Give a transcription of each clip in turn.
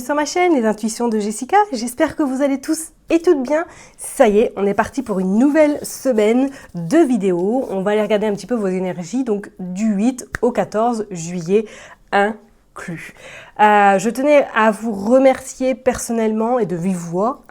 bienvenue sur ma chaîne, les intuitions de Jessica. J'espère que vous allez tous et toutes bien. Ça y est, on est parti pour une nouvelle semaine de vidéos. On va aller regarder un petit peu vos énergies, donc du 8 au 14 juillet inclus. Je tenais à vous remercier personnellement et de vive voix.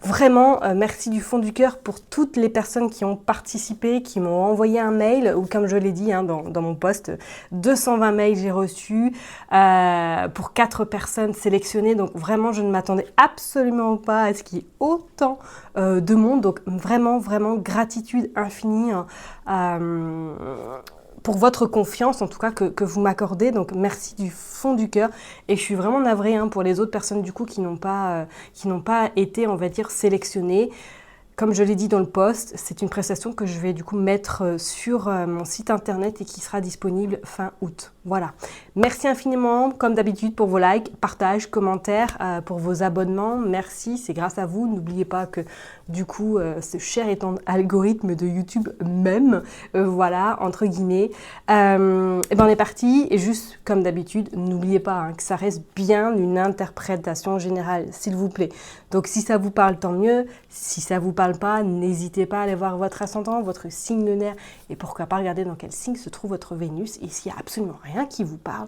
Vraiment, merci du fond du cœur pour toutes les personnes qui ont participé, qui m'ont envoyé un mail, ou comme je l'ai dit dans mon post, 220 mails j'ai reçus pour 4 personnes sélectionnées. Donc vraiment, je ne m'attendais absolument pas à ce qu'il y ait autant de monde. Donc vraiment, vraiment, gratitude infinie. Pour votre confiance, en tout cas, que vous m'accordez. Donc, merci du fond du cœur. Et je suis vraiment navrée pour les autres personnes, du coup, qui n'ont pas été, on va dire, sélectionnées. Comme je l'ai dit dans le post, c'est une prestation que je vais du coup mettre sur mon site internet et qui sera disponible fin août. Voilà. Merci infiniment, comme d'habitude, pour vos likes, partages, commentaires, pour vos abonnements. Merci, c'est grâce à vous. N'oubliez pas que du coup, ce cher étant algorithme de YouTube même, voilà, entre guillemets. Et ben on est parti. Et juste comme d'habitude, n'oubliez pas que ça reste bien une interprétation générale, s'il vous plaît. Donc si ça vous parle, tant mieux. Si ça vous parle pas, n'hésitez pas à aller voir votre ascendant, votre signe lunaire et pourquoi pas regarder dans quel signe se trouve votre Vénus. Et s'il n'y a absolument rien qui vous parle,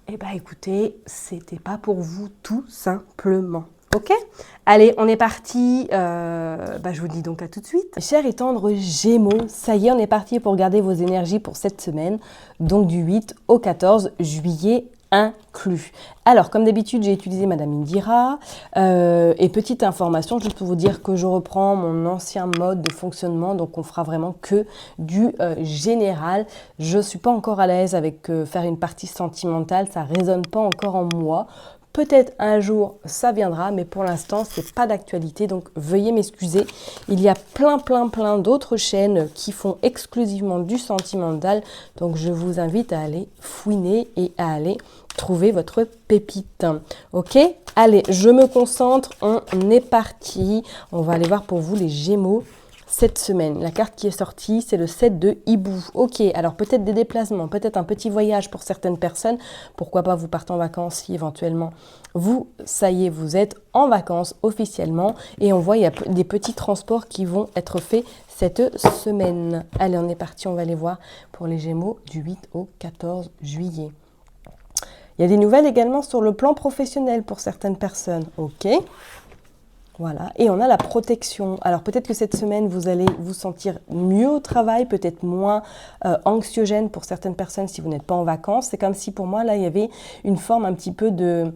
eh ben écoutez, c'était pas pour vous tout simplement. Ok? Allez, on est parti. Je vous dis donc à tout de suite. Cher et tendre Gémeaux, ça y est, on est parti pour regarder vos énergies pour cette semaine, donc du 8 au 14 juillet inclus. Alors, comme d'habitude, j'ai utilisé Madame Indira. Et petite information, juste pour vous dire que je reprends mon ancien mode de fonctionnement. Donc, on fera vraiment que du général. Je ne suis pas encore à l'aise avec faire une partie sentimentale. Ça ne résonne pas encore en moi. Peut-être un jour, ça viendra, mais pour l'instant, ce n'est pas d'actualité, donc veuillez m'excuser. Il y a plein d'autres chaînes qui font exclusivement du sentimental, donc je vous invite à aller fouiner et à aller trouver votre pépite. Ok? Allez, je me concentre, on est parti. On va aller voir pour vous les Gémeaux. Cette semaine, la carte qui est sortie, c'est le 7 de hibou. Ok, alors peut-être des déplacements, peut-être un petit voyage pour certaines personnes. Pourquoi pas vous partez en vacances si éventuellement vous, ça y est, vous êtes en vacances officiellement. Et on voit, il y a des petits transports qui vont être faits cette semaine. Allez, on est parti, on va les voir pour les Gémeaux du 8 au 14 juillet. Il y a des nouvelles également sur le plan professionnel pour certaines personnes. Ok. Voilà, et on a la protection. Alors peut-être que cette semaine, vous allez vous sentir mieux au travail, peut-être moins anxiogène pour certaines personnes si vous n'êtes pas en vacances. C'est comme si pour moi, là, il y avait une forme un petit peu de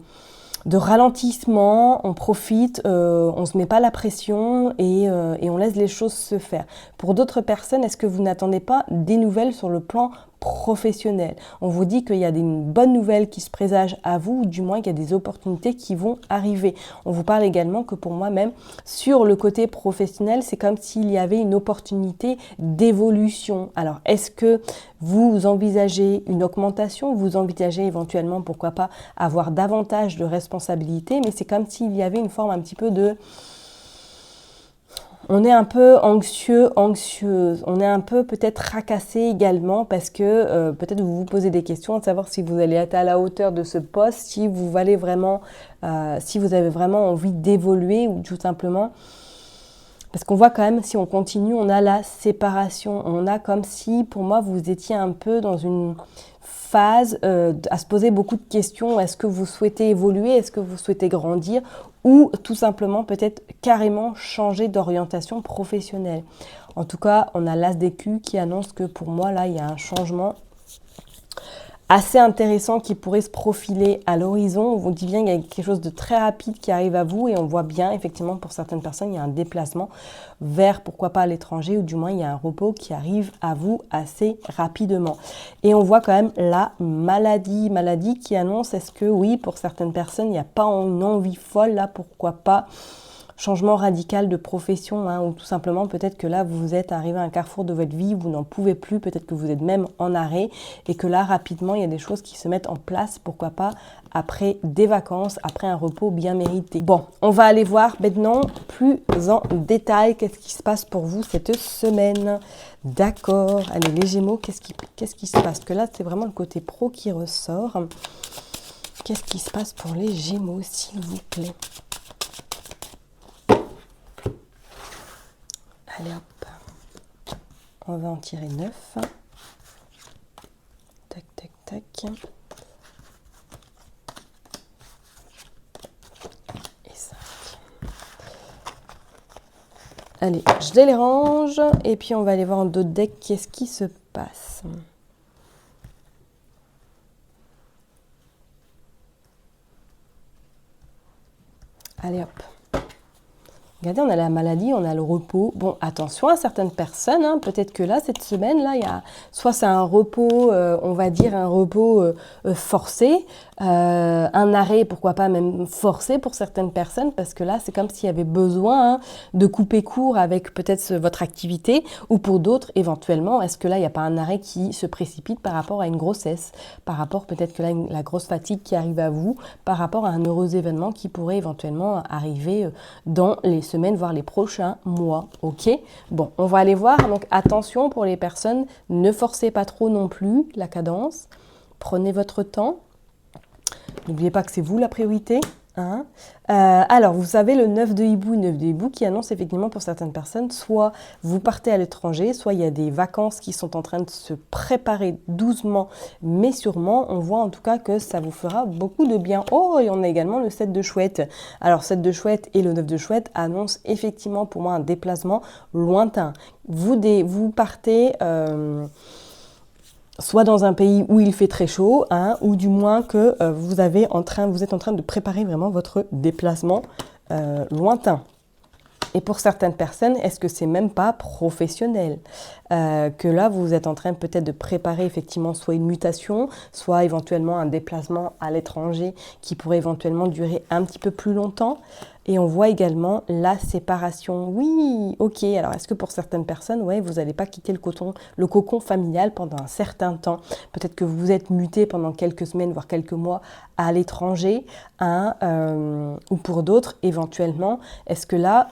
ralentissement, on profite, on ne se met pas la pression et on laisse les choses se faire. Pour d'autres personnes, est-ce que vous n'attendez pas des nouvelles sur le plan professionnel? On vous dit qu'il y a des bonnes nouvelles qui se présagent à vous, ou du moins qu'il y a des opportunités qui vont arriver. On vous parle également que pour moi-même, sur le côté professionnel, c'est comme s'il y avait une opportunité d'évolution. Alors, est-ce que vous envisagez une augmentation? Vous envisagez éventuellement, pourquoi pas, avoir davantage de responsabilités? Mais c'est comme s'il y avait une forme un petit peu de... On est un peu anxieuse, on est un peu peut-être racassé également parce que peut-être vous vous posez des questions à savoir si vous allez être à la hauteur de ce poste, si vous allez vraiment, si vous avez vraiment envie d'évoluer ou tout simplement. Parce qu'on voit quand même, si on continue, on a la séparation. On a comme si, pour moi, vous étiez un peu dans une phase à se poser beaucoup de questions. Est-ce que vous souhaitez évoluer? Est-ce que vous souhaitez grandir? Ou tout simplement, peut-être carrément changer d'orientation professionnelle. En tout cas, on a l'As d'écu qui annonce que pour moi, là, il y a un changement assez intéressant qui pourrait se profiler à l'horizon. On vous dit bien qu'il y a quelque chose de très rapide qui arrive à vous et on voit bien, effectivement, pour certaines personnes, il y a un déplacement vers, pourquoi pas, à l'étranger ou du moins, il y a un repos qui arrive à vous assez rapidement. Et on voit quand même la maladie qui annonce, est-ce que oui, pour certaines personnes, il n'y a pas une envie folle, là, pourquoi pas, changement radical de profession, ou tout simplement peut-être que là vous êtes arrivé à un carrefour de votre vie, vous n'en pouvez plus, peut-être que vous êtes même en arrêt et que là rapidement il y a des choses qui se mettent en place, pourquoi pas après des vacances, après un repos bien mérité. Bon, on va aller voir maintenant plus en détail qu'est-ce qui se passe pour vous cette semaine. D'accord, allez les Gémeaux, qu'est-ce qui se passe? Parce que là c'est vraiment le côté pro qui ressort. Qu'est-ce qui se passe pour les Gémeaux, s'il vous plaît? Allez hop, on va en tirer 9. Tac, tac, tac. Et 5. Allez, je les range et puis on va aller voir en d'autres decks qu'est-ce qui se passe. Allez hop. Regardez, on a la maladie, on a le repos. Bon, attention à certaines personnes, hein, peut-être que là, cette semaine-là, il y a soit c'est un repos, on va dire un repos forcé, un arrêt, pourquoi pas même forcé pour certaines personnes, parce que là, c'est comme s'il y avait besoin de couper court avec peut-être votre activité, ou pour d'autres, éventuellement, est-ce que là, il n'y a pas un arrêt qui se précipite par rapport à une grossesse, par rapport peut-être que là, la grosse fatigue qui arrive à vous, par rapport à un heureux événement qui pourrait éventuellement arriver dans les semaines, voire les prochains mois, ok? Bon, on va aller voir, donc attention pour les personnes, ne forcez pas trop non plus la cadence, prenez votre temps, n'oubliez pas que c'est vous la priorité. Hein. Alors, vous savez, le 9 de hibou qui annonce effectivement pour certaines personnes, soit vous partez à l'étranger, soit il y a des vacances qui sont en train de se préparer doucement, mais sûrement, on voit en tout cas que ça vous fera beaucoup de bien. Oh, et on a également le 7 de chouette. Alors, 7 de chouette et le 9 de chouette annoncent effectivement pour moi un déplacement lointain. Vous partez... soit dans un pays où il fait très chaud, hein, ou du moins que vous êtes en train de préparer vraiment votre déplacement lointain. Et pour certaines personnes, est-ce que c'est même pas professionnel? Que là, vous êtes en train peut-être de préparer effectivement soit une mutation, soit éventuellement un déplacement à l'étranger qui pourrait éventuellement durer un petit peu plus longtemps. Et on voit également la séparation. Oui, ok. Alors, est-ce que pour certaines personnes, ouais, vous n'allez pas quitter le cocon familial pendant un certain temps? Peut-être que vous êtes muté pendant quelques semaines, voire quelques mois à l'étranger. Hein, ou pour d'autres, éventuellement, est-ce que là,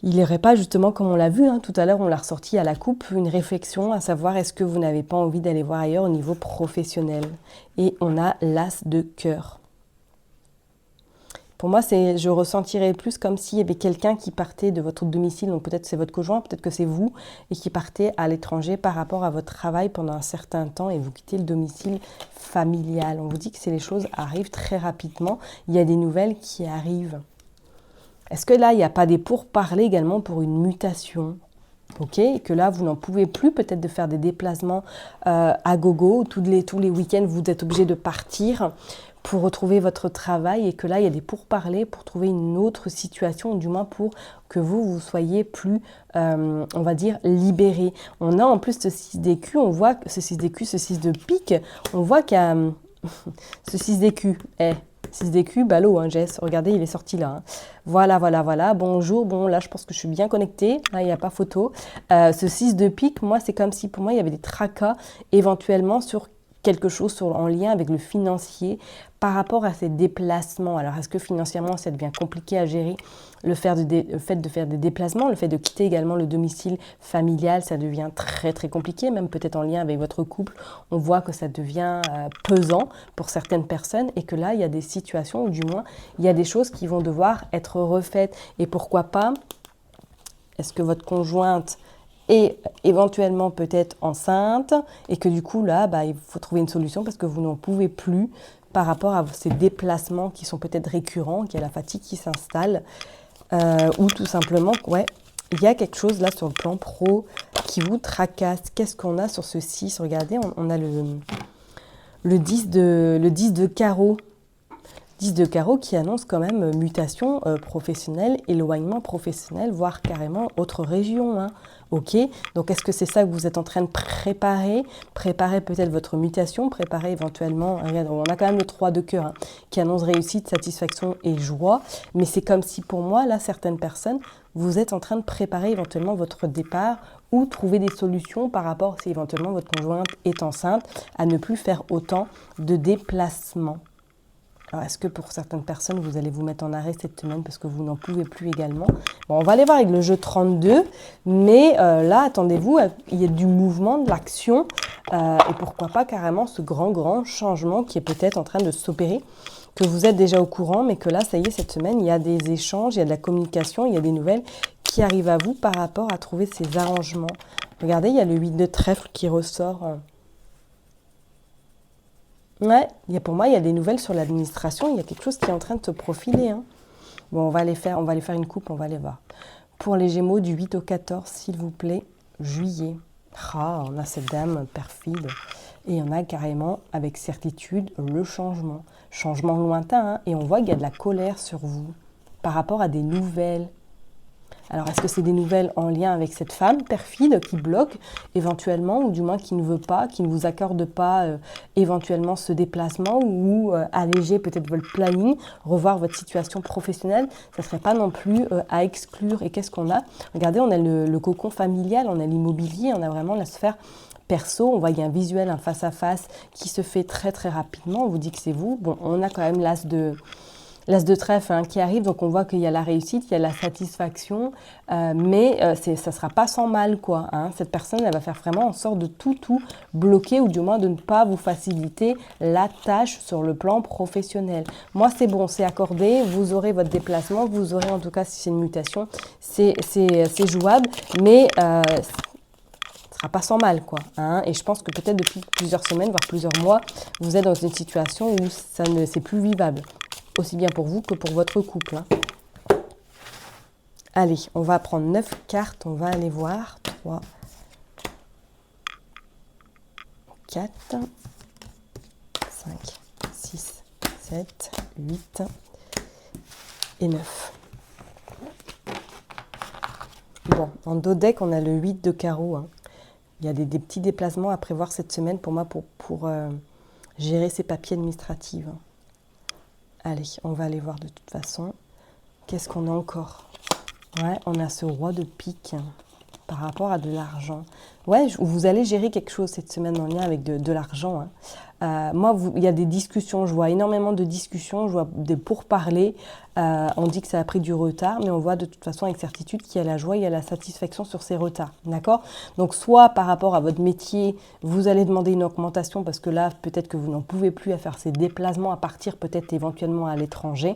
il n'irait pas justement, comme on l'a vu, hein, tout à l'heure, on l'a ressorti à la coupe, une réflexion à savoir est-ce que vous n'avez pas envie d'aller voir ailleurs au niveau professionnel? Et on a l'as de cœur. Pour moi, je ressentirais plus comme s'il y avait quelqu'un qui partait de votre domicile, donc peut-être c'est votre conjoint, peut-être que c'est vous, et qui partait à l'étranger par rapport à votre travail pendant un certain temps et vous quittez le domicile familial. On vous dit que les choses arrivent très rapidement, il y a des nouvelles qui arrivent. Est-ce que là, il n'y a pas des pourparlers également pour une mutation? Ok, et que là, vous n'en pouvez plus peut-être de faire des déplacements à gogo, tous les week-ends, vous êtes obligé de partir pour retrouver votre travail et que là, il y a des pourparlers pour trouver une autre situation, ou du moins pour que vous soyez plus, on va dire, libéré. On a en plus ce 6 d'écu, on voit ce 6 d'écu, ce 6 de pique, on voit qu'il y a ce 6 d'écu, 6 d'écu, ballot, hein, Jess, regardez, il est sorti là. Hein. Voilà, bonjour, bon, là, je pense que je suis bien connectée, là, il n'y a pas photo. Ce 6 de pique, moi, c'est comme si, pour moi, il y avait des tracas, éventuellement, sur quelque chose en lien avec le financier par rapport à ces déplacements. Alors, est-ce que financièrement, ça devient compliqué à gérer le fait de faire des déplacements, le fait de quitter également le domicile familial, ça devient très, très compliqué, même peut-être en lien avec votre couple. On voit que ça devient pesant pour certaines personnes et que là, il y a des situations, ou du moins, il y a des choses qui vont devoir être refaites. Et pourquoi pas, est-ce que votre conjointe est éventuellement peut-être enceinte et que du coup là, il faut trouver une solution parce que vous n'en pouvez plus par rapport à ces déplacements qui sont peut-être récurrents, qu'il y a la fatigue qui s'installe ou tout simplement, ouais, il y a quelque chose là sur le plan pro qui vous tracasse. Qu'est-ce qu'on a sur ce 6? Regardez, on a le 10 de carreau. 10 de carreau qui annonce quand même mutation professionnelle, éloignement professionnel, voire carrément autre région. Hein. Ok, donc est-ce que c'est ça que vous êtes en train de préparer? Préparer peut-être votre mutation, préparer éventuellement, regarde, on a quand même le 3 de cœur hein, qui annonce réussite, satisfaction et joie, mais c'est comme si pour moi, là, certaines personnes, vous êtes en train de préparer éventuellement votre départ ou trouver des solutions par rapport, si éventuellement votre conjointe est enceinte, à ne plus faire autant de déplacements. Alors, est-ce que pour certaines personnes, vous allez vous mettre en arrêt cette semaine parce que vous n'en pouvez plus également? Bon, on va aller voir avec le jeu 32, mais là, attendez-vous, il y a du mouvement, de l'action. et pourquoi pas carrément ce grand changement qui est peut-être en train de s'opérer, que vous êtes déjà au courant, mais que là, ça y est, cette semaine, il y a des échanges, il y a de la communication, il y a des nouvelles qui arrivent à vous par rapport à trouver ces arrangements. Regardez, il y a le 8 de trèfle qui ressort. Ouais, pour moi, il y a des nouvelles sur l'administration, il y a quelque chose qui est en train de se profiler. Hein. Bon, on va aller faire une coupe, on va aller voir. Pour les Gémeaux, du 8 au 14, s'il vous plaît, juillet. Ah, on a cette dame perfide. Et on a carrément, avec certitude, le changement. Changement lointain, hein, et on voit qu'il y a de la colère sur vous par rapport à des nouvelles. Alors, est-ce que c'est des nouvelles en lien avec cette femme perfide qui bloque éventuellement, ou du moins qui ne veut pas, qui ne vous accorde pas éventuellement ce déplacement, ou alléger peut-être votre planning, revoir votre situation professionnelle? Ça ne serait pas non plus à exclure. Et qu'est-ce qu'on a? Regardez, on a le cocon familial, on a l'immobilier, on a vraiment la sphère perso. On voit qu'il y a un visuel, un face-à-face qui se fait très très rapidement. On vous dit que c'est vous. Bon, on a quand même l'as de trèfle qui arrive, donc on voit qu'il y a la réussite, il y a la satisfaction, mais ça ne sera pas sans mal, quoi. Hein. Cette personne, elle va faire vraiment en sorte de tout bloquer, ou du moins de ne pas vous faciliter la tâche sur le plan professionnel. Moi, c'est bon, c'est accordé, vous aurez votre déplacement, vous aurez en tout cas, si c'est une mutation, c'est jouable, mais ce sera pas sans mal, quoi. Hein. Et je pense que peut-être depuis plusieurs semaines, voire plusieurs mois, vous êtes dans une situation où c'est plus vivable. Aussi bien pour vous que pour votre couple. Hein. Allez, on va prendre 9 cartes, on va aller voir. 3, 4, 5, 6, 7, 8 et 9. Bon, en dos deck, on a le 8 de carreau. Hein. Il y a des petits déplacements à prévoir cette semaine pour moi pour gérer ces papiers administratifs. Hein. Allez, on va aller voir de toute façon. Qu'est-ce qu'on a encore? Ouais, on a ce roi de pique par rapport à de l'argent. Ouais, vous allez gérer quelque chose cette semaine en lien avec de l'argent. Hein. Moi, il y a des discussions, je vois énormément de discussions, je vois des pourparlers. On dit que ça a pris du retard, mais on voit de toute façon avec certitude qu'il y a la joie, il y a la satisfaction sur ces retards. D'accord? Donc, soit par rapport à votre métier, vous allez demander une augmentation parce que là, peut-être que vous n'en pouvez plus à faire ces déplacements, à partir peut-être éventuellement à l'étranger.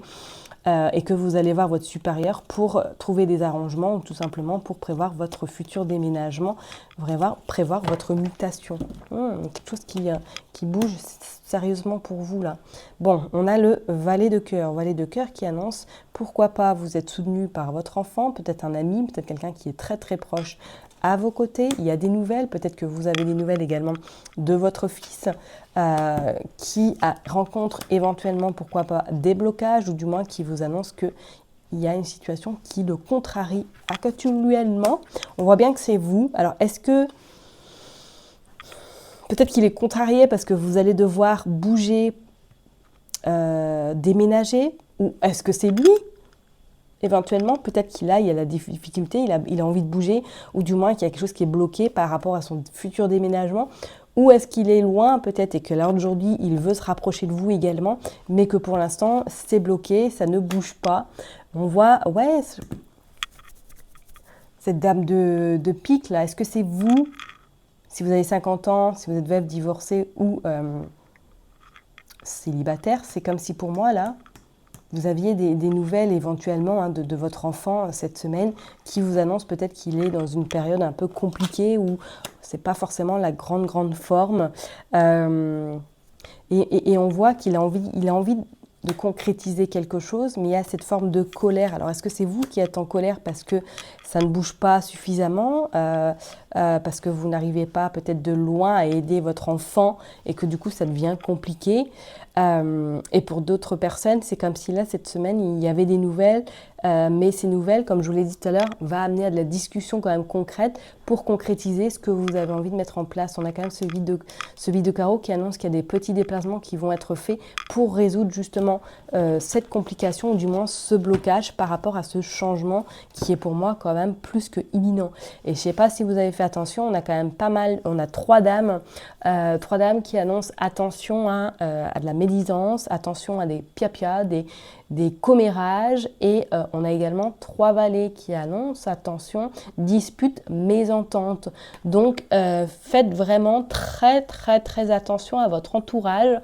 Et que vous allez voir votre supérieur pour trouver des arrangements ou tout simplement pour prévoir votre futur déménagement, prévoir votre mutation. Quelque chose qui bouge sérieusement pour vous là. Bon, on a le valet de cœur qui annonce, pourquoi pas, vous êtes soutenu par votre enfant, peut-être un ami, peut-être quelqu'un qui est très très proche à vos côtés. Il y a des nouvelles, peut-être que vous avez des nouvelles également de votre fils qui rencontre éventuellement, pourquoi pas, des blocages, ou du moins qui vous annonce qu'il y a une situation qui le contrarie actuellement. On voit bien que c'est vous. Alors, est-ce que peut-être qu'il est contrarié parce que vous allez devoir bouger, déménager, ou est-ce que c'est lui? Éventuellement, peut-être qu'il y a la difficulté, il a envie de bouger, ou du moins qu'il y a quelque chose qui est bloqué par rapport à son futur déménagement, ou est-ce qu'il est loin peut-être et que là aujourd'hui il veut se rapprocher de vous également, mais que pour l'instant c'est bloqué, ça ne bouge pas. On voit, ouais, cette dame de pique là, est-ce que c'est vous? Si vous avez 50 ans, si vous êtes veuve, divorcée ou célibataire, c'est comme si pour moi là, vous aviez des nouvelles éventuellement de votre enfant cette semaine qui vous annonce peut-être qu'il est dans une période un peu compliquée où c'est pas forcément la grande forme. Et on voit qu'il a envie de concrétiser quelque chose, mais il y a cette forme de colère. Alors, est-ce que c'est vous qui êtes en colère parce que ça ne bouge pas suffisamment, parce que vous n'arrivez pas peut-être de loin à aider votre enfant et que du coup, ça devient compliqué? Et pour d'autres personnes, c'est comme si là, cette semaine, il y avait des nouvelles, mais ces nouvelles, comme je vous l'ai dit tout à l'heure, va amener à de la discussion quand même concrète pour concrétiser ce que vous avez envie de mettre en place. On a quand même ce vide de carreau qui annonce qu'il y a des petits déplacements qui vont être faits pour résoudre justement cette complication, ou du moins ce blocage par rapport à ce changement qui est pour moi quand même plus que imminent. Et je ne sais pas si vous avez fait attention, on a quand même pas mal, on a trois dames qui annoncent attention à de la médisance, attention à des piapias, des commérages et on a également 3 valets qui annoncent, attention, dispute, mésentente. Donc faites vraiment très attention à votre entourage,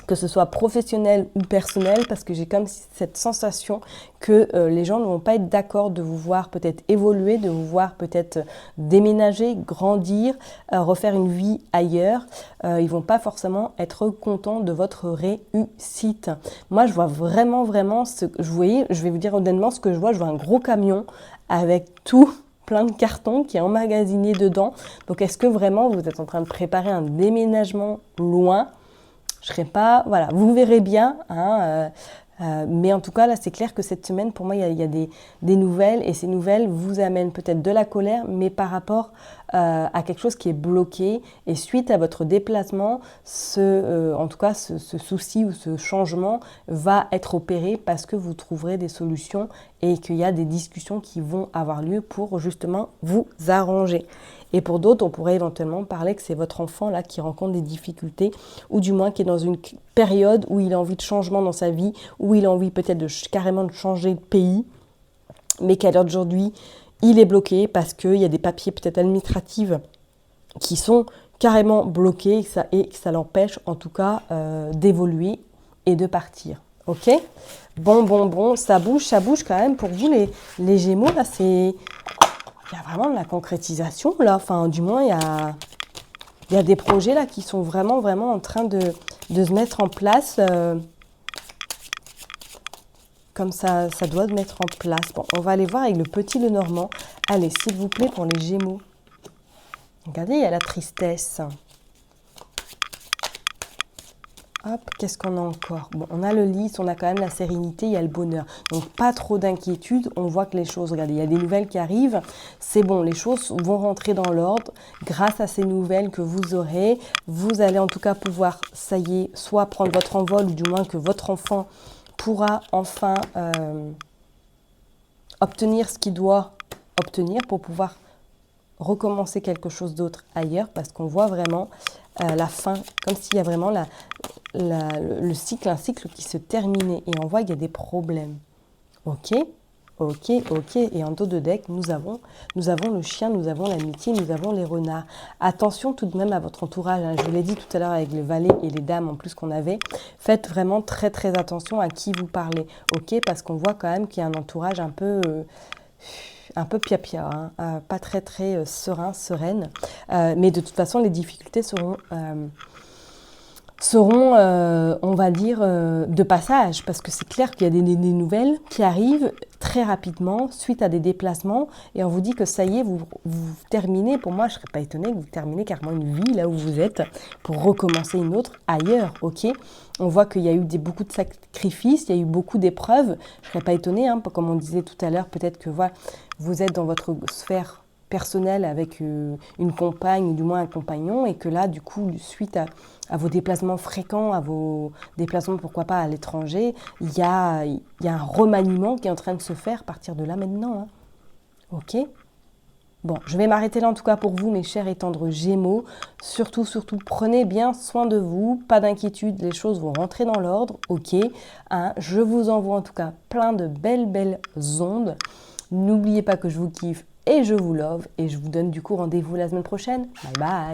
que ce soit professionnel ou personnel, parce que j'ai comme cette sensation que les gens ne vont pas être d'accord de vous voir peut-être évoluer, de vous voir peut-être déménager, grandir, refaire une vie ailleurs. Ils ne vont pas forcément être contents de votre réussite. Moi, je vois vraiment, je vais vous dire honnêtement ce que je vois un gros camion avec tout plein de cartons qui est emmagasiné dedans. Donc, est-ce que vraiment vous êtes en train de préparer un déménagement loin ? Je serai pas, voilà, vous verrez bien, hein, mais en tout cas, là, c'est clair que cette semaine, pour moi, il y a des nouvelles, et ces nouvelles vous amènent peut-être de la colère, mais par rapport à quelque chose qui est bloqué, et suite à votre déplacement, en tout cas, ce souci ou ce changement va être opéré parce que vous trouverez des solutions et qu'il y a des discussions qui vont avoir lieu pour justement vous arranger. Et pour d'autres, on pourrait éventuellement parler que c'est votre enfant là qui rencontre des difficultés, ou du moins qui est dans une période où il a envie de changement dans sa vie, où il a envie peut-être carrément de changer de pays, mais qu'à l'heure d'aujourd'hui, il est bloqué parce qu'il y a des papiers peut-être administratifs qui sont carrément bloqués et que ça l'empêche en tout cas d'évoluer et de partir. Ok ? Bon, ça bouge quand même pour vous les Gémeaux, là c'est... Il y a vraiment de la concrétisation là, enfin du moins il y a des projets là qui sont vraiment en train de se mettre en place comme ça doit se mettre en place. Bon, on va aller voir avec le petit Lenormand. Allez, s'il vous plaît, pour les Gémeaux. Regardez, il y a la tristesse. Hop, qu'est-ce qu'on a encore? Bon, on a le lys, on a quand même la sérénité, il y a le bonheur. Donc, pas trop d'inquiétude. On voit que les choses, regardez, il y a des nouvelles qui arrivent. C'est bon, les choses vont rentrer dans l'ordre. Grâce à ces nouvelles que vous aurez, vous allez en tout cas pouvoir, ça y est, soit prendre votre envol, ou du moins que votre enfant pourra enfin obtenir ce qu'il doit obtenir pour pouvoir recommencer quelque chose d'autre ailleurs, parce qu'on voit vraiment la fin, comme s'il y a vraiment un cycle qui se terminait, et on voit qu'il y a des problèmes. Ok. Et en dos de deck, nous avons le chien, nous avons l'amitié, nous avons les renards. Attention tout de même à votre entourage, hein. Je vous l'ai dit tout à l'heure avec les valets et les dames en plus qu'on avait. Faites vraiment très attention à qui vous parlez, ok? Parce qu'on voit quand même qu'il y a un entourage un peu pia-pia, hein, pas très sereine. Mais de toute façon, les difficultés seront on va dire, de passage, parce que c'est clair qu'il y a des nouvelles qui arrivent très rapidement suite à des déplacements, et on vous dit que ça y est, vous terminez. Pour moi, je ne serais pas étonnée que vous terminez carrément une vie là où vous êtes pour recommencer une autre ailleurs, ok? On voit qu'il y a eu beaucoup de sacrifices, il y a eu beaucoup d'épreuves. Je ne serais pas étonnée, hein, comme on disait tout à l'heure, peut-être que voilà, vous êtes dans votre sphère personnelle avec une compagne ou du moins un compagnon, et que là, du coup, suite à vos déplacements fréquents, à vos déplacements, pourquoi pas, à l'étranger, il y a un remaniement qui est en train de se faire à partir de là maintenant. Hein. Ok ? Bon, je vais m'arrêter là en tout cas pour vous, mes chers et tendres Gémeaux. Surtout, prenez bien soin de vous. Pas d'inquiétude, les choses vont rentrer dans l'ordre. Ok ? Hein, je vous envoie en tout cas plein de belles ondes. N'oubliez pas que je vous kiffe et je vous love. Et je vous donne du coup rendez-vous la semaine prochaine. Bye bye.